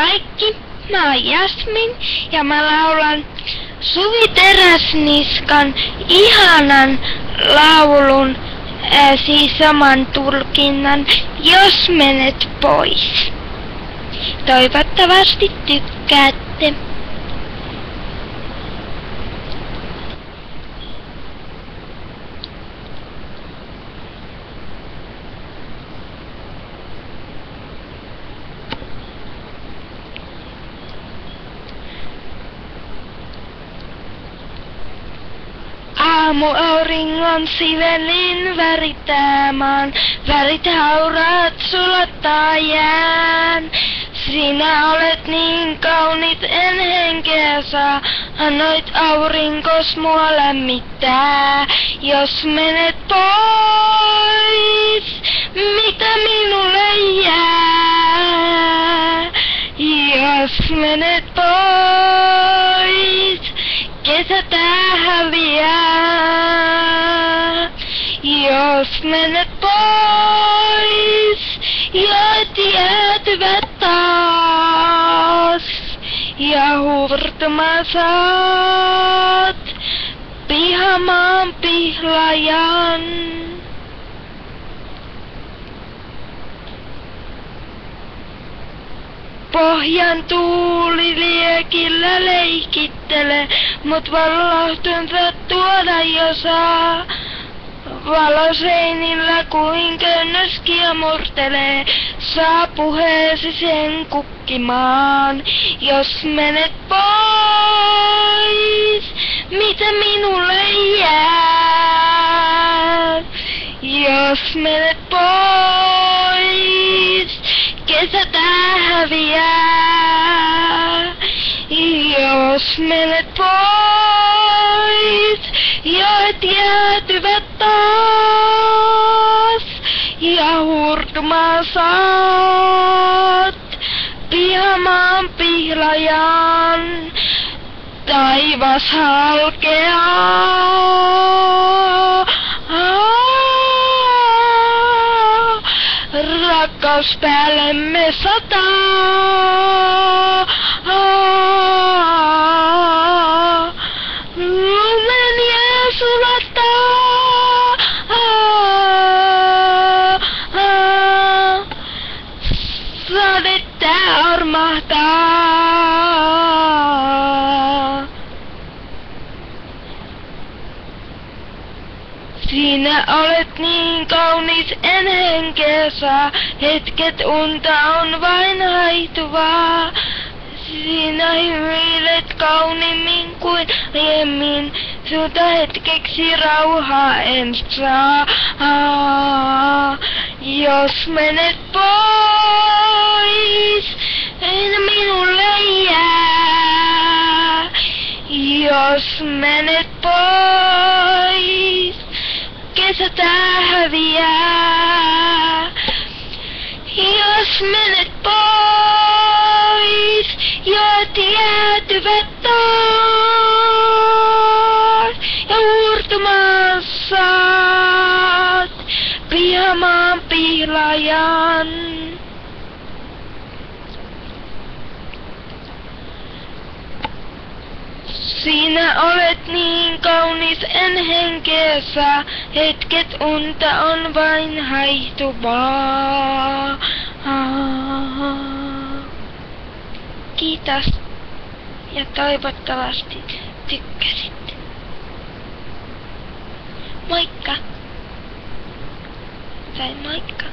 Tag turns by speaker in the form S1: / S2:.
S1: kaikki, mä oon Jasmin ja mä laulan Suvi Teräsniskan ihanan laulun, siis saman tulkinnan, Jos menet pois. Toivottavasti tykkäätte. Aamuauringon sivelin värittää maan, värit hauraat sulattaa jään. Sinä olet niin kaunit, en henkeä saa, annoit aurinkos mua lämmittää. Jos menet pois, mitä minulle jää? Jos menet pois, kesä tää häviää. Jos menet pois, jäät jäätyvät taas. Ja huurtuma saat pihamaan pihlajan. Pohjan tuuli liekillä leikittelee, mut vallohtunsa tuoda jo saa. Valoseinillä kuin köynnös kiemurtelee, saa puheesi sen kukkimaan. Jos menet pois, mitä minulle jää? Jos menet pois, kesä tää häviää. Jos menet pois, jäät jäätyvät taas. Ja hurtumaan saat pihamaan pihlajan. Taivas halkeaa. Rakkaus päällemme sataa. Lumen jää sulattaa. Sade tää armahtaa. Sinä olet niin kaunis, en henkeä saa. Hetket unta on vain haihtuvaa. Sinä hymyilet kauniimmin kuin aiemmin. Sulta hetkeksi rauhaa en saa. Jos menet pois, en minulle jää. Jos menet pois, kesä tää häviää. Jos menet pois, jäät jäätyvät taas. Ja huurtumaan saat pihamaan pihlajan. Sinä olet niin kaunis, en henkeä saa. Hetket unta on vain haihtuvaa. Kiitos ja toivottavasti tykkäsit. Moikka! Tai moikka!